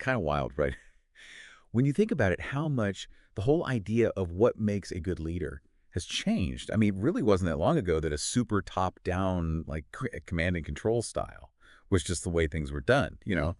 kind of wild, right? When you think about it, how much the whole idea of what makes a good leader has changed. I mean, it really wasn't that long ago that a super top-down, like, command and control style was just the way things were done, you Yeah. know?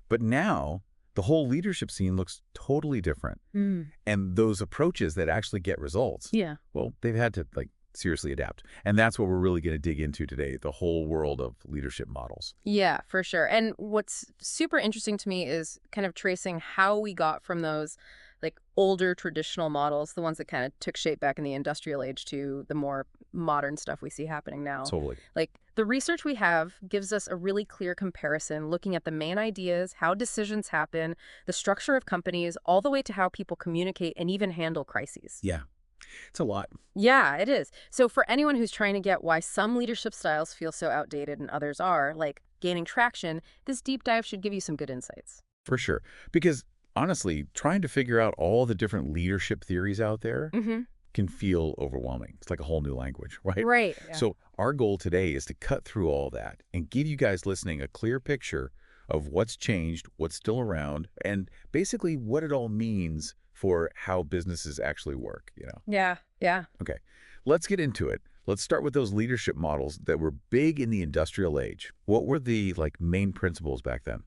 But now, the whole leadership scene looks totally different. Mm. And those approaches that actually get results, Yeah. well, they've had to, like, seriously adapt. And that's what we're really going to dig into today, the whole world of leadership models. Yeah, for sure. And what's super interesting to me is kind of tracing how we got from those like older traditional models, the ones that kind of took shape back in the industrial age, to the more modern stuff we see happening now. Totally. Like the research we have gives us a really clear comparison looking at the main ideas, how decisions happen, the structure of companies, all the way to how people communicate and even handle crises. Yeah, it's a lot. Yeah, it is. So for anyone who's trying to get why some leadership styles feel so outdated and others are, like, gaining traction, this deep dive should give you some good insights. For sure. Because honestly, trying to figure out all the different leadership theories out there Mm-hmm. can feel overwhelming. It's like a whole new language, right? Right. Yeah. So our goal today is to cut through all that and give you guys listening a clear picture of what's changed, what's still around, and basically what it all means for how businesses actually work, you know? Yeah. Yeah. Okay, let's get into it. Let's start with those leadership models that were big in the industrial age. What were the main principles back then?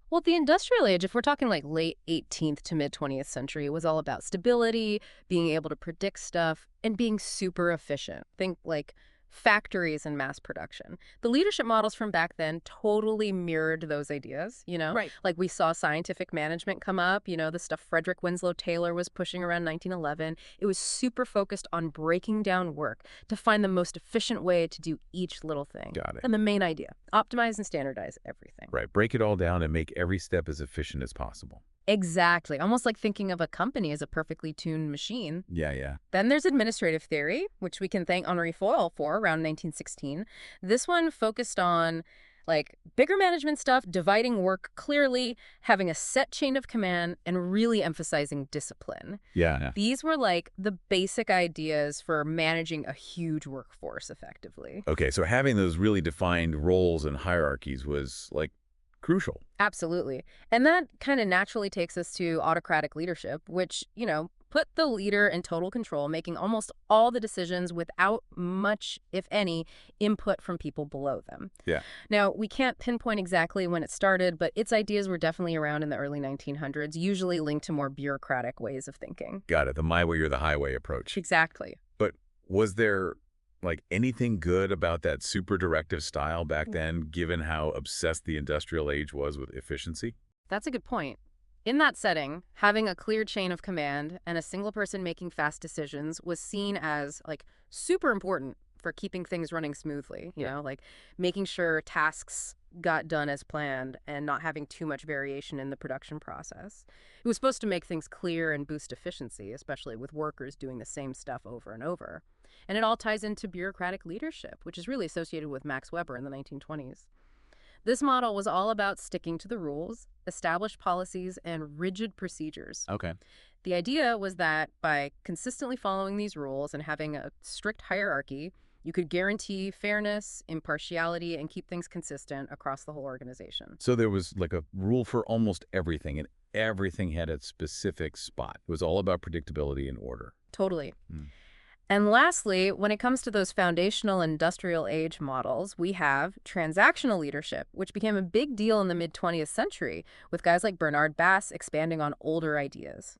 Well, the industrial age, if we're talking like late 18th to mid 20th century, was all about stability, being able to predict stuff, and being super efficient. Think like factories and mass production. The leadership models from back then totally mirrored those ideas, you know? Right. Like we saw scientific management come up, you know, the stuff Frederick Winslow Taylor was pushing around 1911. It was super focused on breaking down work to find the most efficient way to do each little thing. Got it. And the main idea, optimize and standardize everything. Right, break it all down and make every step as efficient as possible. Exactly. Almost like thinking of a company as a perfectly tuned machine. Yeah, yeah. Then there's administrative theory, which we can thank Henri Fayol for around 1916. This one focused on like bigger management stuff, dividing work clearly, having a set chain of command, and really emphasizing discipline. Yeah, yeah. These were like the basic ideas for managing a huge workforce effectively. Okay, so having those really defined roles and hierarchies was, crucial. Absolutely. And that kind of naturally takes us to autocratic leadership, which, you know, put the leader in total control, making almost all the decisions without much, if any, input from people below them. Yeah. Now, we can't pinpoint exactly when it started, but its ideas were definitely around in the early 1900s, usually linked to more bureaucratic ways of thinking. Got it, the my way or the highway approach. Exactly. But was there, anything good about that super directive style back then, given how obsessed the industrial age was with efficiency? That's a good point. In that setting, having a clear chain of command and a single person making fast decisions was seen as like super important for keeping things running smoothly, you know, like making sure tasks got done as planned and not having too much variation in the production process. It was supposed to make things clear and boost efficiency, especially with workers doing the same stuff over and over. And it all ties into bureaucratic leadership, which is really associated with Max Weber in the 1920s. This model was all about sticking to the rules, established policies, and rigid procedures. Okay. The idea was that by consistently following these rules and having a strict hierarchy, you could guarantee fairness, impartiality, and keep things consistent across the whole organization. So there was a rule for almost everything, and everything had its specific spot. It was all about predictability and order. Totally. Hmm. And lastly, when it comes to those foundational industrial age models, we have transactional leadership, which became a big deal in the mid-20th century, with guys like Bernard Bass expanding on older ideas.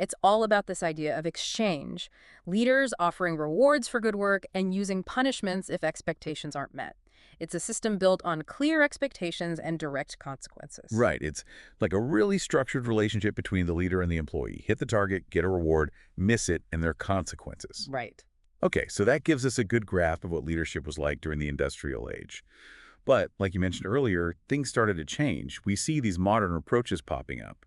It's all about this idea of exchange, leaders offering rewards for good work and using punishments if expectations aren't met. It's a system built on clear expectations and direct consequences. Right. It's like a really structured relationship between the leader and the employee. Hit the target, get a reward, miss it, and there are consequences. Right. Okay, so that gives us a good graph of what leadership was like during the industrial age. But, like you mentioned earlier, things started to change. We see these modern approaches popping up.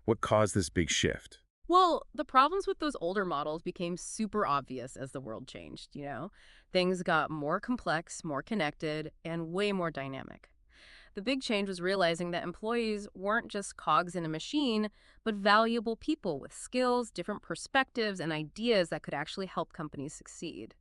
What caused this big shift? Well, the problems with those older models became super obvious as the world changed, you know? Things got more complex, more connected, and way more dynamic. The big change was realizing that employees weren't just cogs in a machine, but valuable people with skills, different perspectives, and ideas that could actually help companies succeed.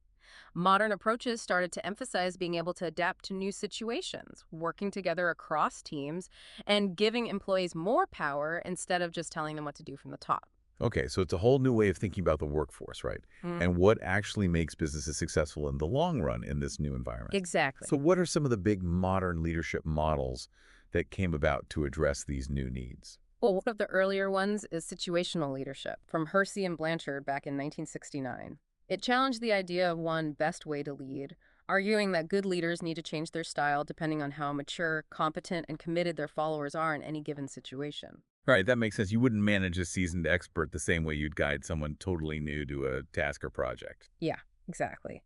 Modern approaches started to emphasize being able to adapt to new situations, working together across teams, and giving employees more power instead of just telling them what to do from the top. Okay, so it's a whole new way of thinking about the workforce, right? And what actually makes businesses successful in the long run in this new environment. So Exactly. what are some of the big modern leadership models that came about to address these new needs? Well, one of the earlier ones is situational leadership from Hersey and Blanchard back in 1969. It challenged the idea of one best way to lead, arguing that good leaders need to change their style depending on how mature, competent, and committed their followers are in any given situation. Right, that makes sense. You wouldn't manage a seasoned expert the same way you'd guide someone totally new to a task or project. Yeah, exactly.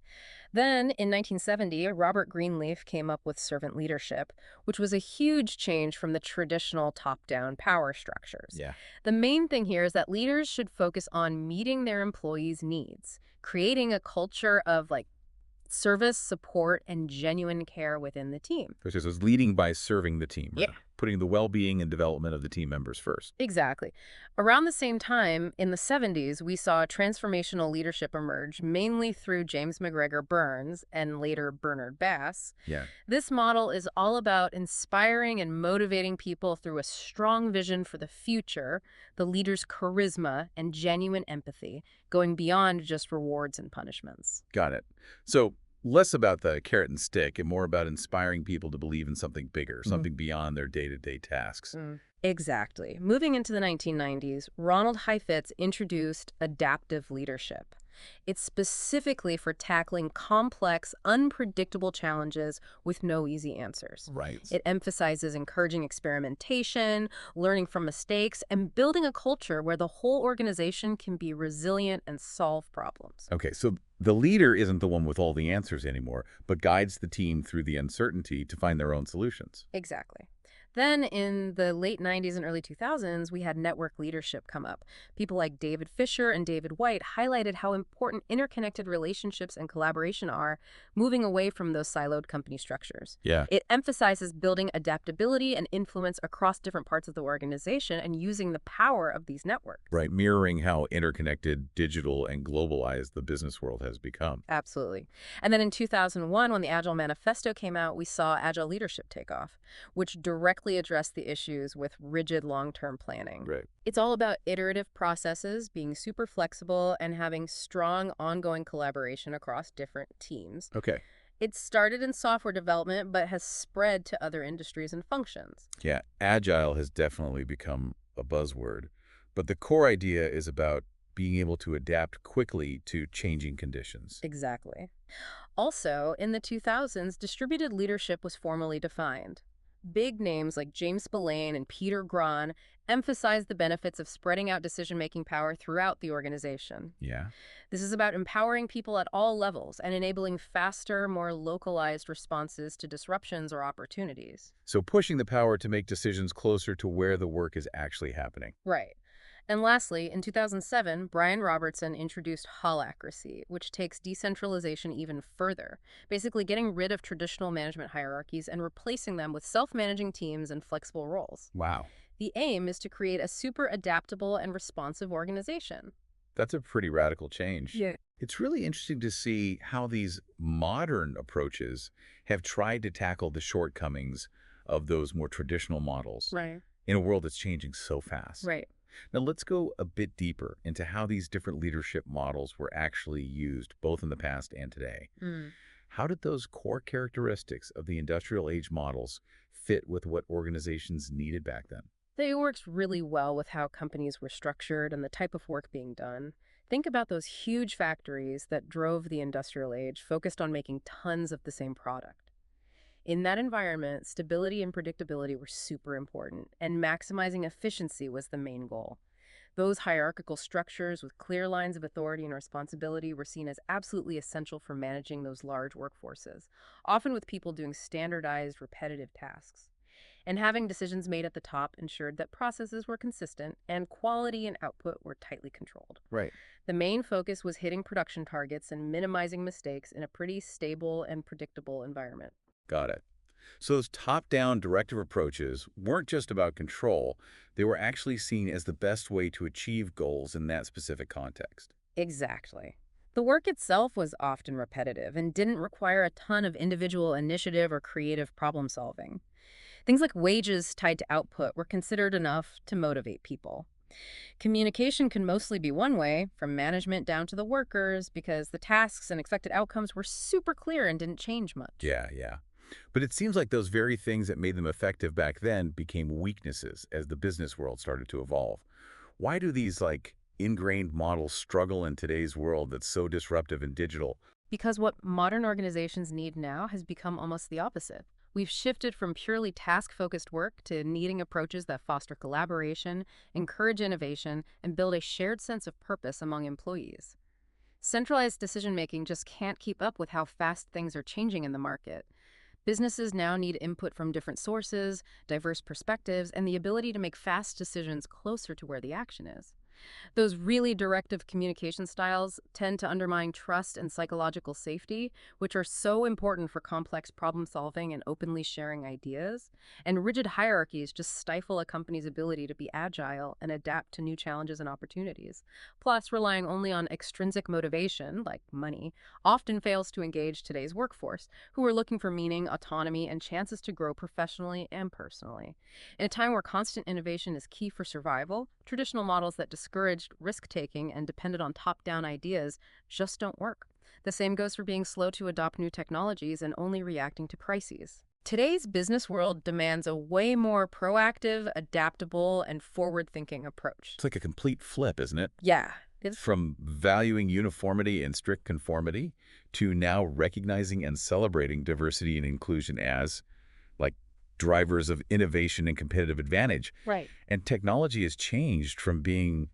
Then, in 1970, Robert Greenleaf came up with servant leadership, which was a huge change from the traditional top down power structures. Yeah. The main thing here is that leaders should focus on meeting their employees' needs, creating a culture of service, support, and genuine care within the team. So it's leading by serving the team Yeah. or putting the well-being and development of the team members first. Exactly. Around the same time, in the 70s, we saw transformational leadership emerge, mainly through James McGregor Burns and later Bernard Bass. Yeah. This model is all about inspiring and motivating people through a strong vision for the future, the leader's charisma, and genuine empathy, going beyond just rewards and punishments. Got it. So less about the carrot and stick and more about inspiring people to believe in something bigger, something beyond their day-to-day tasks. Exactly. Moving into the 1990s, Ronald Heifetz introduced adaptive leadership. It's specifically for tackling complex, unpredictable challenges with no easy answers. Right. It emphasizes encouraging experimentation, learning from mistakes, and building a culture where the whole organization can be resilient and solve problems. Okay, so the leader isn't the one with all the answers anymore, but guides the team through the uncertainty to find their own solutions. Exactly. Then in the late 90s and early 2000s, we had network leadership come up. People like David Fisher and David White highlighted how important interconnected relationships and collaboration are, moving away from those siloed company structures. Yeah. It emphasizes building adaptability and influence across different parts of the organization and using the power of these networks. Right, mirroring how interconnected, digital, and globalized the business world has become. Absolutely. And then in 2001, when the Agile Manifesto came out, we saw Agile leadership take off, which directly addressed the issues with rigid long-term planning. Right. It's all about iterative processes, being super flexible, and having strong ongoing collaboration across different teams. Okay. It started in software development, but has spread to other industries and functions. Yeah, agile has definitely become a buzzword, but the core idea is about being able to adapt quickly to changing conditions. Exactly. Also, in the 2000s, distributed leadership was formally defined. Big names like James Spillane and Peter Grahn emphasized the benefits of spreading out decision-making power throughout the organization. Yeah. This is about empowering people at all levels and enabling faster, more localized responses to disruptions or opportunities. So pushing the power to make decisions closer to where the work is actually happening. Right. And lastly, in 2007, Brian Robertson introduced holacracy, which takes decentralization even further, basically getting rid of traditional management hierarchies and replacing them with self-managing teams and flexible roles. Wow. The aim is to create a super adaptable and responsive organization. That's a pretty radical change. Yeah. It's really interesting to see how these modern approaches have tried to tackle the shortcomings of those more traditional models Right. in a world that's changing so fast. Right. Now, let's go a bit deeper into how these different leadership models were actually used, both in the past and today. How did those core characteristics of the industrial age models fit with what organizations needed back then? They worked really well with how companies were structured and the type of work being done. Think about those huge factories that drove the industrial age, focused on making tons of the same product. In that environment, stability and predictability were super important, and maximizing efficiency was the main goal. Those hierarchical structures with clear lines of authority and responsibility were seen as absolutely essential for managing those large workforces, often with people doing standardized, repetitive tasks. And having decisions made at the top ensured that processes were consistent and quality and output were tightly controlled. Right. The main focus was hitting production targets and minimizing mistakes in a pretty stable and predictable environment. Got it. So those top-down directive approaches weren't just about control. They were actually seen as the best way to achieve goals in that specific context. Exactly. The work itself was often repetitive and didn't require a ton of individual initiative or creative problem solving. Things like wages tied to output were considered enough to motivate people. Communication can mostly be one way, from management down to the workers, because the tasks and expected outcomes were super clear and didn't change much. Yeah, yeah. But it seems like those very things that made them effective back then became weaknesses as the business world started to evolve. Why do these, like, ingrained models struggle in today's world that's so disruptive and digital? Because what modern organizations need now has become almost the opposite. We've shifted from purely task focused work to needing approaches that foster collaboration, encourage innovation, and build a shared sense of purpose among employees. Centralized decision making just can't keep up with how fast things are changing in the market. Businesses now need input from different sources, diverse perspectives, and the ability to make fast decisions closer to where the action is. Those really directive communication styles tend to undermine trust and psychological safety, which are so important for complex problem solving and openly sharing ideas. And rigid hierarchies just stifle a company's ability to be agile and adapt to new challenges and opportunities. Plus, relying only on extrinsic motivation, like money, often fails to engage today's workforce, who are looking for meaning, autonomy, and chances to grow professionally and personally. In a time where constant innovation is key for survival, traditional models that discouraged risk taking and depended on top down ideas just don't work. The same goes for being slow to adopt new technologies and only reacting to crises. Today's business world demands a way more proactive, adaptable, and forward thinking approach. It's like a complete flip, isn't it? Yeah, it's From valuing uniformity and strict conformity to now recognizing and celebrating diversity and inclusion as, like, drivers of innovation and competitive advantage. right. And technology has changed from being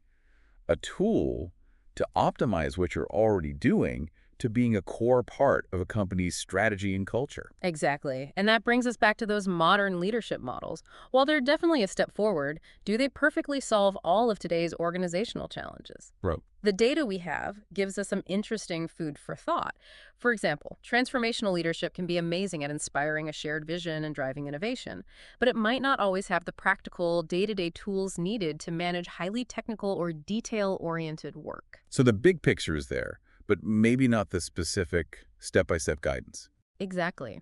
a tool to optimize what you're already doing to being a core part of a company's strategy and culture. Exactly. And that brings us back to those modern leadership models. While they're definitely a step forward, do they perfectly solve all of today's organizational challenges? Right. The data we have gives us some interesting food for thought. For example, transformational leadership can be amazing at inspiring a shared vision and driving innovation, but it might not always have the practical, day-to-day tools needed to manage highly technical or detail-oriented work. So the big picture is there, but maybe not the specific step-by-step guidance. Exactly.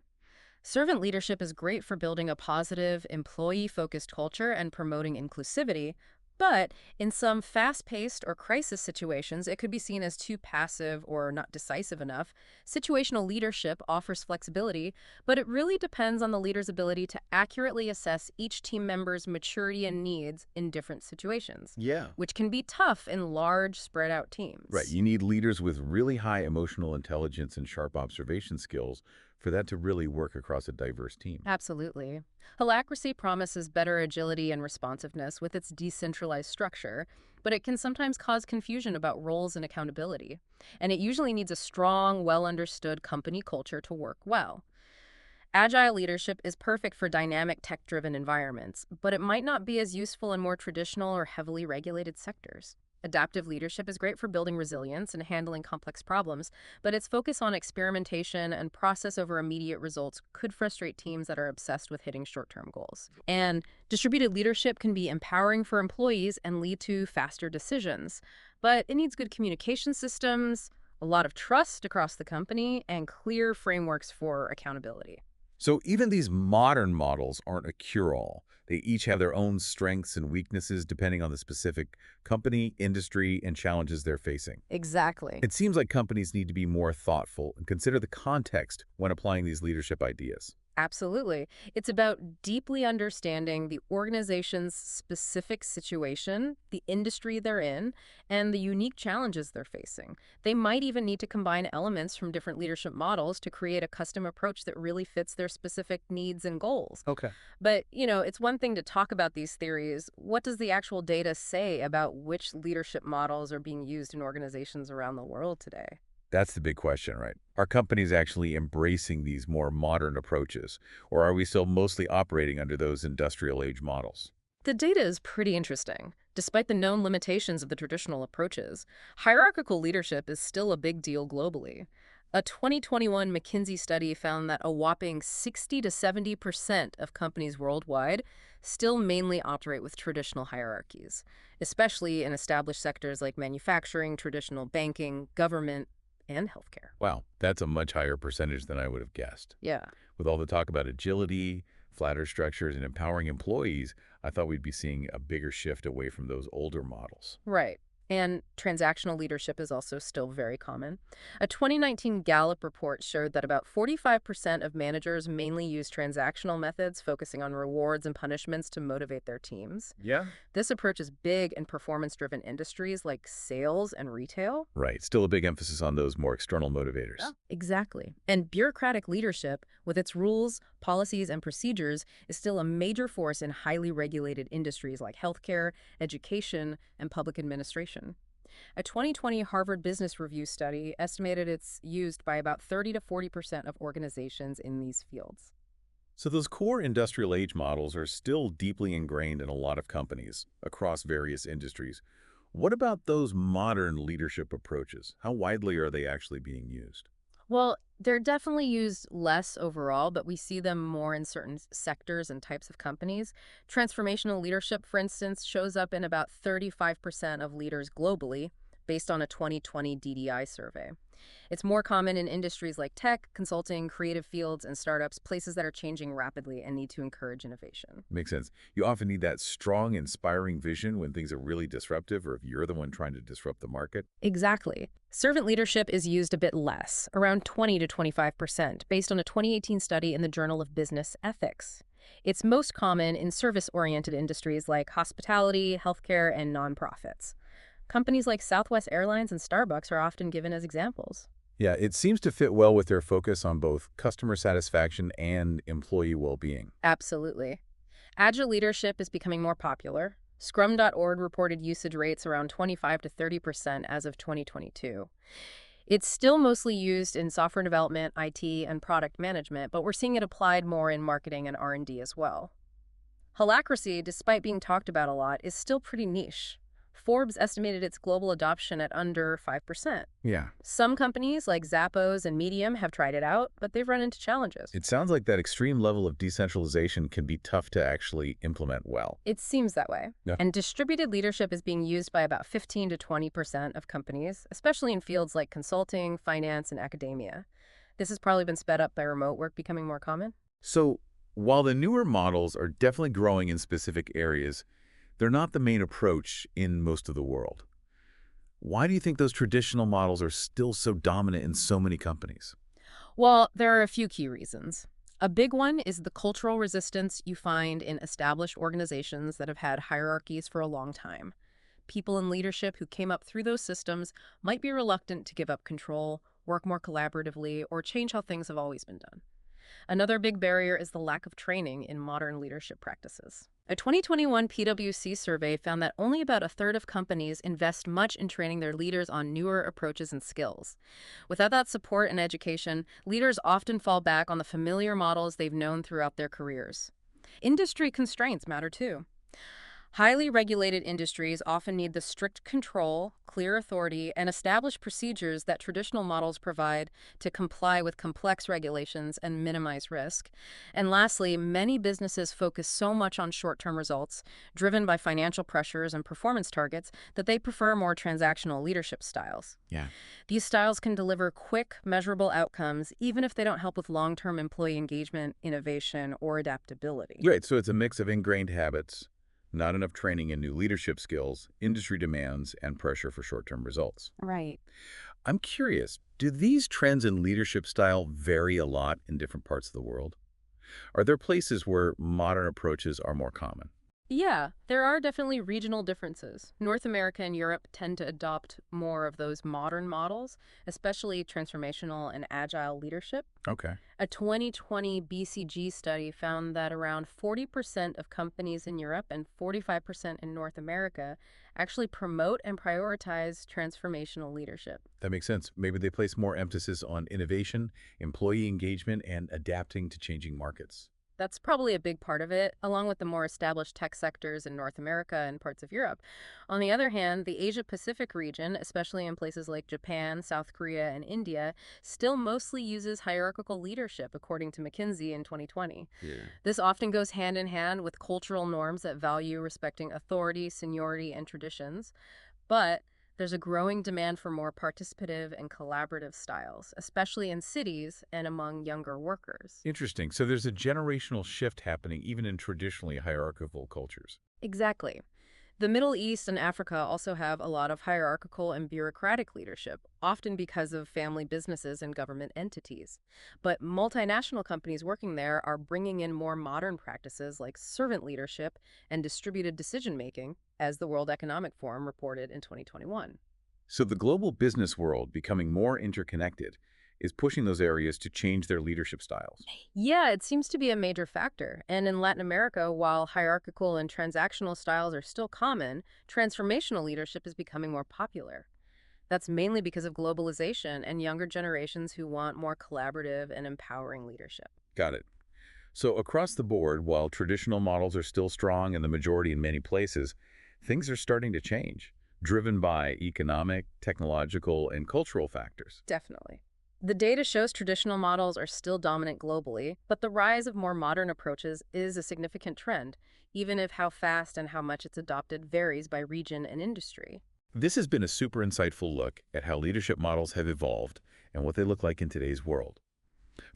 Servant leadership is great for building a positive, employee-focused culture and promoting inclusivity, but in some fast-paced or crisis situations, it could be seen as too passive or not decisive enough. Situational leadership offers flexibility, but it really depends on the leader's ability to accurately assess each team member's maturity and needs in different situations, Yeah. which can be tough in large, spread-out Right. teams. You need leaders with really high emotional intelligence and sharp observation skills for that to really work across a diverse team. Absolutely. Holacracy promises better agility and responsiveness with its decentralized structure, but it can sometimes cause confusion about roles and accountability. And it usually needs a strong, well understood company culture to work well. Agile leadership is perfect for dynamic, tech driven environments, but it might not be as useful in more traditional or heavily regulated sectors. Adaptive leadership is great for building resilience and handling complex problems, but its focus on experimentation and process over immediate results could frustrate teams that are obsessed with hitting short term goals. And distributed leadership can be empowering for employees and lead to faster decisions, but it needs good communication systems, a lot of trust across the company, and clear frameworks for accountability. So even these modern models aren't a cure-all. They each have their own strengths and weaknesses depending on the specific company, industry, and challenges they're facing. Exactly. It seems like companies need to be more thoughtful and consider the context when applying these leadership ideas. Absolutely. It's about deeply understanding the organization's specific situation, the industry they're in, and the unique challenges they're facing. They might even need to combine elements from different leadership models to create a custom approach that really fits their specific needs and goals. Okay. But, it's one thing to talk about these theories. What does the actual data say about which leadership models are being used in organizations around the world today? That's the big question, right? Are companies actually embracing these more modern approaches, or are we still mostly operating under those industrial age models? The data is pretty interesting. Despite the known limitations of the traditional approaches, hierarchical leadership is still a big deal globally. A 2021 McKinsey study found that a whopping 60 to 70% of companies worldwide still mainly operate with traditional hierarchies, especially in established sectors like manufacturing, traditional banking, government, and healthcare. Wow, that's a much higher percentage than I would have guessed. Yeah. With all the talk about agility, flatter structures, and empowering employees, I thought we'd be seeing a bigger shift away from those older models. Right. And transactional leadership is also still very common. A 2019 Gallup report showed that about 45% of managers mainly use transactional methods, focusing on rewards and punishments to motivate their teams. Yeah. This approach is big in performance-driven industries like sales and retail. Right. Still a big emphasis on those more external Yeah. motivators. Exactly. And bureaucratic leadership, with its rules, policies, and procedures, is still a major force in highly regulated industries like healthcare, education, and public administration. A 2020 Harvard Business Review study estimated it's used by about 30 to 40% of organizations in these fields. So those core industrial age models are still deeply ingrained in a lot of companies across various industries. What about those modern leadership approaches? How widely are they actually being used? Well, they're definitely used less overall, but we see them more in certain sectors and types of companies. Transformational leadership, for instance, shows up in about 35% of leaders globally, based on a 2020 DDI survey. It's more common in industries like tech, consulting, creative fields, and startups, places that are changing rapidly and need to encourage innovation. Makes sense. You often need that strong, inspiring vision when things are really disruptive or if you're the one trying to disrupt the market. Exactly. Servant leadership is used a bit less, around 20 to 25%, based on a 2018 study in the Journal of Business Ethics. It's most common in service-oriented industries like hospitality, healthcare, and nonprofits. Companies like Southwest Airlines and Starbucks are often given as examples. Yeah, it seems to fit well with their focus on both customer satisfaction and employee well-being. Absolutely. Agile leadership is becoming more popular. Scrum.org reported usage rates around 25 to 30% as of 2022. It's still mostly used in software development, IT, and product management, but we're seeing it applied more in marketing and R&D as well. Holacracy, despite being talked about a lot, is still pretty niche. Forbes estimated its global adoption at under 5%. Yeah. Some companies like Zappos and Medium have tried it out, but they've run into challenges. It sounds like that extreme level of decentralization can be tough to actually implement well. It seems that way. Yeah. And distributed leadership is being used by about 15 to 20% of companies, especially in fields like consulting, finance, and academia. This has probably been sped up by remote work becoming more common. So, while the newer models are definitely growing in specific areas, they're not the main approach in most of the world. Why do you think those traditional models are still so dominant in so many companies? Well, there are a few key reasons. A big one is the cultural resistance you find in established organizations that have had hierarchies for a long time. People in leadership who came up through those systems might be reluctant to give up control, work more collaboratively, or change how things have always been done. Another big barrier is the lack of training in modern leadership practices. A 2021 PwC survey found that only about a third of companies invest much in training their leaders on newer approaches and skills. Without that support and education, leaders often fall back on the familiar models they've known throughout their careers. Industry constraints matter too. Highly regulated industries often need the strict control, clear authority, and established procedures that traditional models provide to comply with complex regulations and minimize risk. And lastly, many businesses focus so much on short-term results, driven by financial pressures and performance targets, that they prefer more transactional leadership styles. Yeah. These styles can deliver quick, measurable outcomes, even if they don't help with long-term employee engagement, innovation, or adaptability. Right, so it's a mix of ingrained habits, not enough training in new leadership skills, industry demands, and pressure for short-term results. Right. I'm curious, do these trends in leadership style vary a lot in different parts of the world? Are there places where modern approaches are more common? Yeah, there are definitely regional differences. North America and Europe tend to adopt more of those modern models, especially transformational and agile leadership. Okay. A 2020 BCG study found that around 40% of companies in Europe and 45% in North America actually promote and prioritize transformational leadership. That makes sense. Maybe they place more emphasis on innovation, employee engagement, and adapting to changing markets. That's probably a big part of it, along with the more established tech sectors in North America and parts of Europe. On the other hand, the Asia-Pacific region, especially in places like Japan, South Korea, and India, still mostly uses hierarchical leadership, according to McKinsey in 2020. Yeah. This often goes hand in hand with cultural norms that value respecting authority, seniority, and traditions. But There's a growing demand for more participative and collaborative styles, especially in cities and among younger workers. Interesting. So there's a generational shift happening even in traditionally hierarchical cultures. Exactly. The Middle East and Africa also have a lot of hierarchical and bureaucratic leadership, often because of family businesses and government entities. But multinational companies working there are bringing in more modern practices like servant leadership and distributed decision making, as the World Economic Forum reported in 2021. So the global business world becoming more interconnected is pushing those areas to change their leadership styles. Yeah, it seems to be a major factor. And in Latin America, while hierarchical and transactional styles are still common, transformational leadership is becoming more popular. That's mainly because of globalization and younger generations who want more collaborative and empowering leadership. Got it. So across the board, while traditional models are still strong in the majority in many places, things are starting to change, driven by economic, technological, and cultural factors. Definitely. The data shows traditional models are still dominant globally, but the rise of more modern approaches is a significant trend, even if how fast and how much it's adopted varies by region and industry. This has been a super insightful look at how leadership models have evolved and what they look like in today's world.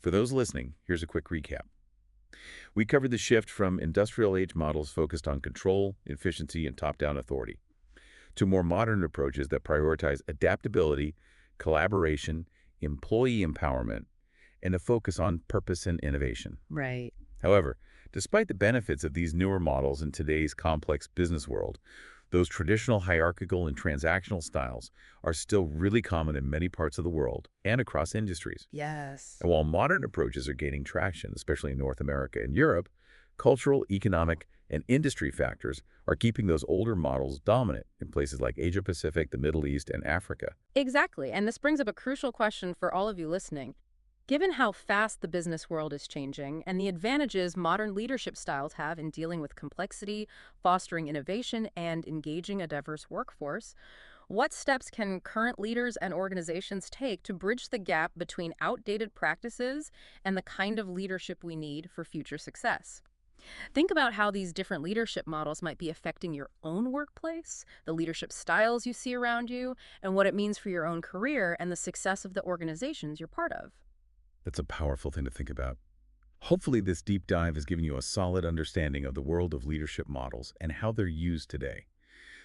For those listening, here's a quick recap. We covered the shift from industrial age models focused on control, efficiency, and top-down authority to more modern approaches that prioritize adaptability, collaboration, employee empowerment, and a focus on purpose and innovation. Right. However, despite the benefits of these newer models in today's complex business world, those traditional hierarchical and transactional styles are still really common in many parts of the world and across industries. Yes. And while modern approaches are gaining traction, especially in North America and Europe, cultural, economic, and industry factors are keeping those older models dominant in places like Asia-Pacific, the Middle East, and Africa. Exactly. And this brings up a crucial question for all of you listening. Given how fast the business world is changing and the advantages modern leadership styles have in dealing with complexity, fostering innovation, and engaging a diverse workforce, what steps can current leaders and organizations take to bridge the gap between outdated practices and the kind of leadership we need for future success? Think about how these different leadership models might be affecting your own workplace, the leadership styles you see around you, and what it means for your own career and the success of the organizations you're part of. That's a powerful thing to think about. Hopefully, this deep dive has given you a solid understanding of the world of leadership models and how they're used today.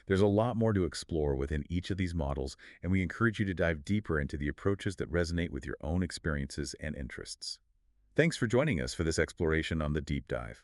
There's a lot more to explore within each of these models, and we encourage you to dive deeper into the approaches that resonate with your own experiences and interests. Thanks for joining us for this exploration on the Deep Dive.